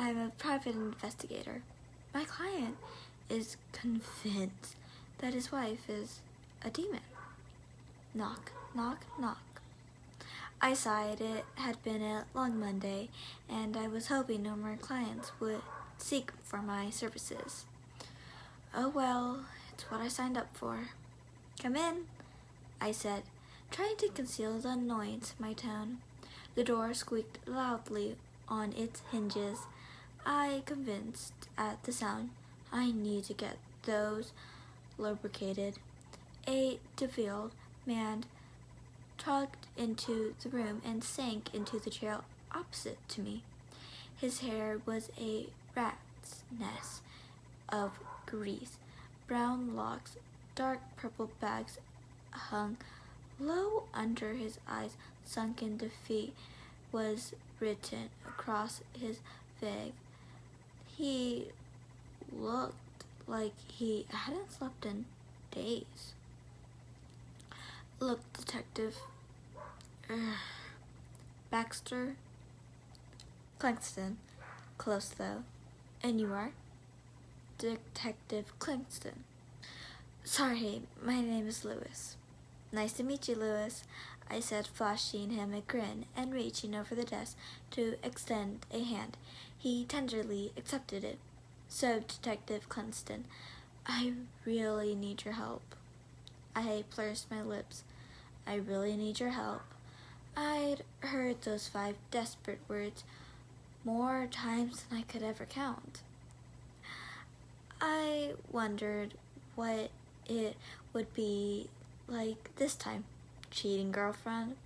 I'm a private investigator. My client is convinced that his wife is a demon. Knock, knock, knock. I sighed. It had been a long Monday, and I was hoping no more clients would seek for my services. Oh well, it's what I signed up for. Come in, I said, trying to conceal the annoyance in my tone. The door squeaked loudly on its hinges. I convinced at the sound I need to get those lubricated. A deviled man tugged into the room and sank into the chair opposite to me. His hair was a rat's nest of grease. Brown locks, dark purple bags hung low under his eyes. Sunken defeat was written across his face. He looked like he hadn't slept in days. Look, Detective Baxter Clankston. Close, though. And you are? Detective Clankston. Sorry, my name is Lewis. Nice to meet you, Lewis, I said, flashing him a grin and reaching over the desk to extend a hand. He tenderly accepted it. So, Detective Clankston, I really need your help. I pursed my lips. I really need your help. I'd heard those 5 desperate words more times than I could ever count. I wondered what it would be like this time. Cheating girlfriend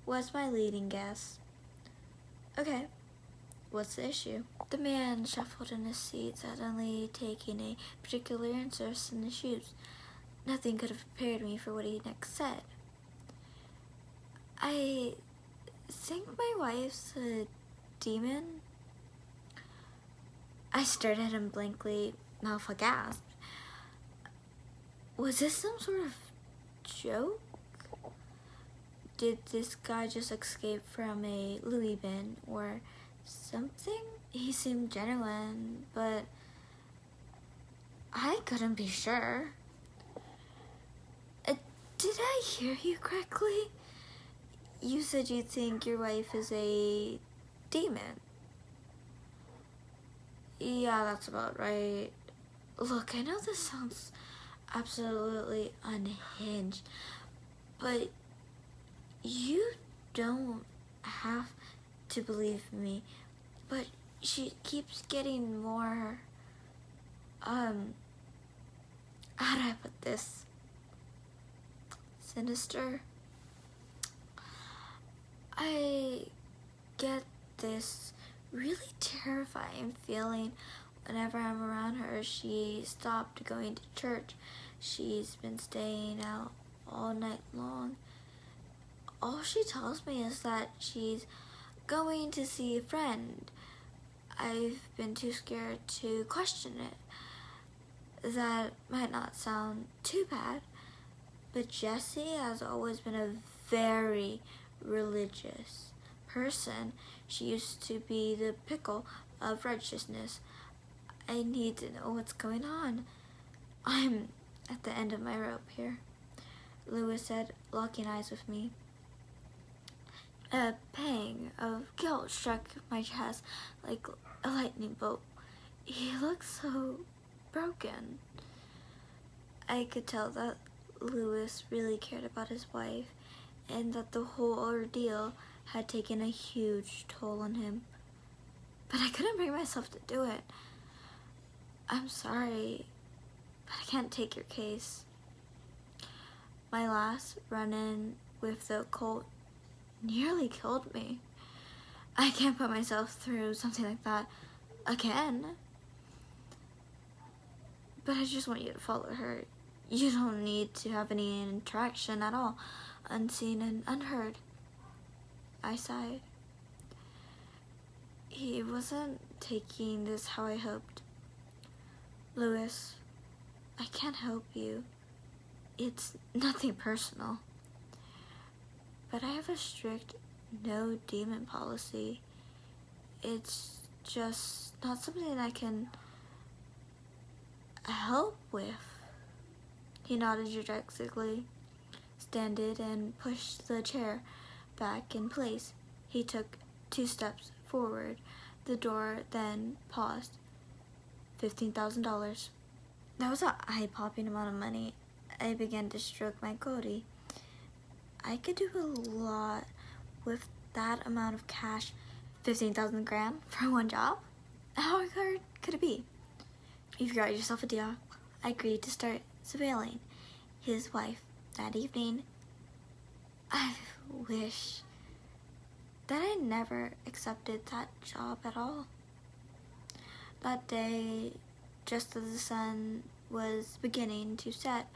was my leading guess. Okay, what's the issue? The man shuffled in his seat, suddenly taking a particular interest in the shoes. Nothing could have prepared me for what he next said. I think my wife's a demon. I stared at him blankly, mouth aghast. Was this some sort of joke? Did this guy just escape from a Louis bin or something? He seemed genuine, but I couldn't be sure. Did I hear you correctly? You said you think your wife is a demon. Yeah, that's about right. Look, I know this sounds absolutely unhinged, but you don't have to believe me. But she keeps getting more, how do I put this? Sinister? I get this really terrifying feeling whenever I'm around her. She stopped going to church. She's been staying out all night long. All she tells me is that she's going to see a friend. I've been too scared to question it. That might not sound too bad, but Jessie has always been a very religious person. She used to be the pickle of righteousness. I need to know what's going on. I'm at the end of my rope here, Lewis said, locking eyes with me. A pang of guilt struck my chest like a lightning bolt. He looked so broken. I could tell that Lewis really cared about his wife and that the whole ordeal had taken a huge toll on him. But I couldn't bring myself to do it. I'm sorry, but I can't take your case. My last run-in with the occult nearly killed me. I can't put myself through something like that again. But I just want you to follow her. You don't need to have any interaction at all, unseen and unheard. I sighed. He wasn't taking this how I hoped. Lewis, I can't help you. It's nothing personal. But I have a strict no demon policy. It's just not something I can help with. He nodded rejectedly, standed, and pushed the chair back in place. He took 2 steps forward. The door then paused. $15,000. That was an eye-popping amount of money. I began to stroke my goatee. I could do a lot with that amount of cash. 15,000 grand for one job? How hard could it be? You've got yourself a deal. I agreed to start surveilling his wife that evening. I wish that I never accepted that job at all. That day, just as the sun was beginning to set,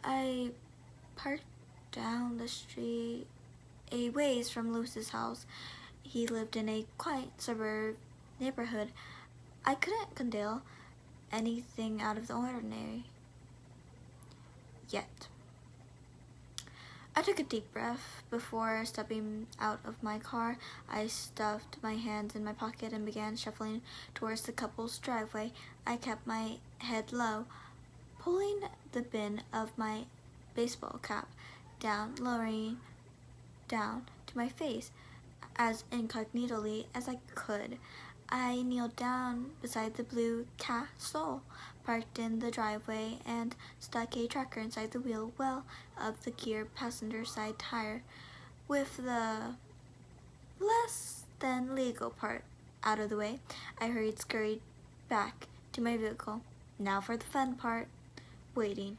I parked down the street a ways from Lewis's house. He lived in a quiet suburb neighborhood. I couldn't condone anything out of the ordinary yet. I took a deep breath before stepping out of my car. I stuffed my hands in my pocket and began shuffling towards the couple's driveway. I kept my head low, pulling the brim of my baseball cap down, lowering down to my face as incognitely as I could. I kneeled down beside the blue Castle parked in the driveway and stuck a tracker inside the wheel well of the gear passenger side tire. With the less than legal part out of the way, I scurried back to my vehicle. Now for the fun part, waiting.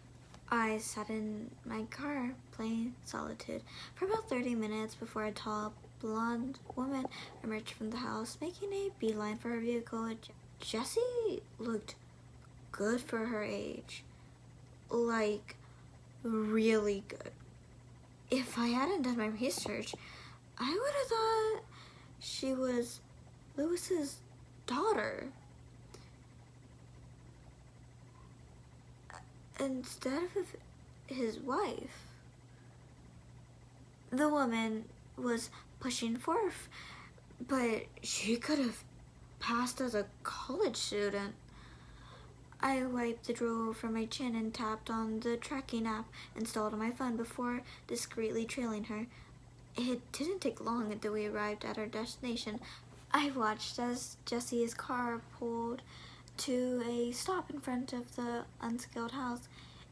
I sat in my car playing Solitude for about 30 minutes before a tall, blonde woman emerged from the house, making a beeline for her vehicle. Jessie looked good for her age. Like, really good. If I hadn't done my research, I would have thought she was Lewis's daughter instead of his wife. The woman was pushing forth, but she could have passed as a college student. I wiped the drool from my chin and tapped on the tracking app installed on my phone before discreetly trailing her. It didn't take long until we arrived at our destination. I watched as Jessie's car pulled to a stop in front of the unscaled house.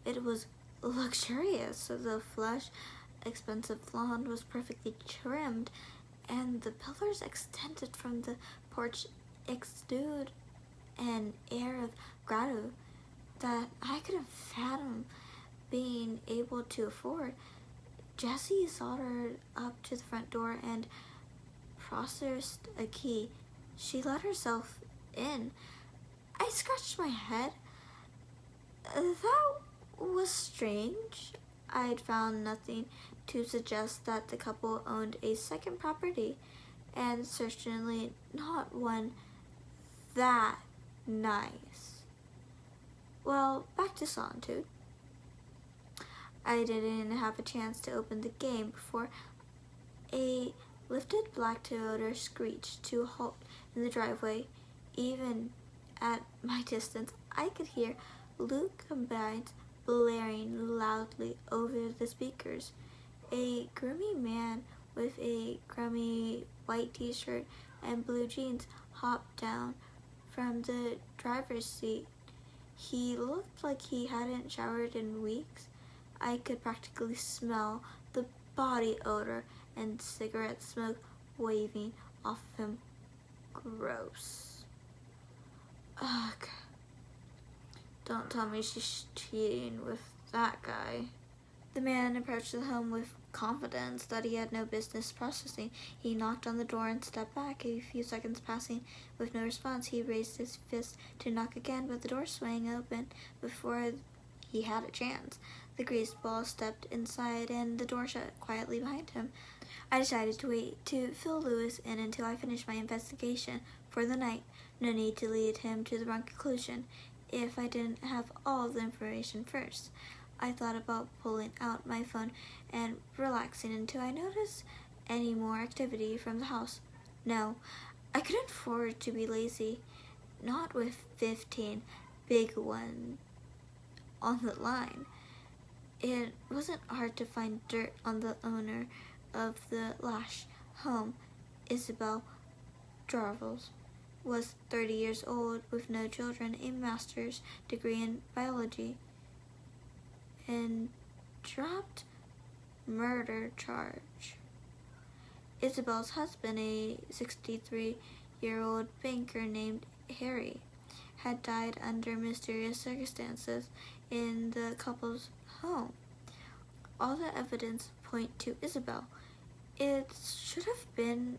It was luxurious. The flush, expensive lawn was perfectly trimmed, and the pillars extended from the porch exuded an air of gratitude that I couldn't fathom being able to afford. Jessie soldered up to the front door and processed a key. She let herself in. I scratched my head. That was strange. I'd found nothing to suggest that the couple owned a second property, and certainly not one that nice. Well, back to Solitude. I didn't have a chance to open the game before a lifted black Toyota screeched to a halt in the driveway. Even at my distance, I could hear Luke combines blaring loudly over the speakers. A groomy man with a grimy white t-shirt and blue jeans hopped down from the driver's seat. He looked like he hadn't showered in weeks. I could practically smell the body odor and cigarette smoke waving off him. Gross. Ugh. Don't tell me she's cheating with that guy. The man approached the home with confidence that he had no business processing. He knocked on the door and stepped back. A few seconds passing with no response, he raised his fist to knock again, but the door swung open before he had a chance. The greased ball stepped inside and the door shut quietly behind him. I decided to wait to fill Lewis in until I finished my investigation for the night. No need to lead him to the wrong conclusion if I didn't have all the information first. I thought about pulling out my phone and relaxing until I noticed any more activity from the house. No, I couldn't afford to be lazy, not with 15 big ones on the line. It wasn't hard to find dirt on the owner of the Lash home. Isabel Jarvels was 30 years old with no children, a master's degree in biology, and dropped murder charge. Isabel's husband, a 63-year-old banker named Harry, had died under mysterious circumstances in the couple's home. All the evidence point to Isabel. It should have been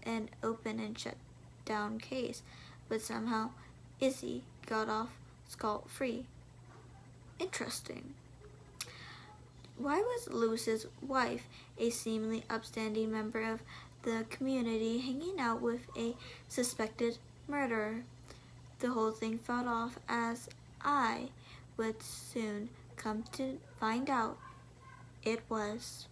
an open and shut down case, but somehow Izzy got off scot-free. Interesting. Why was Lewis's wife, a seemingly upstanding member of the community, hanging out with a suspected murderer? The whole thing fell off, as I would soon come to find out. It was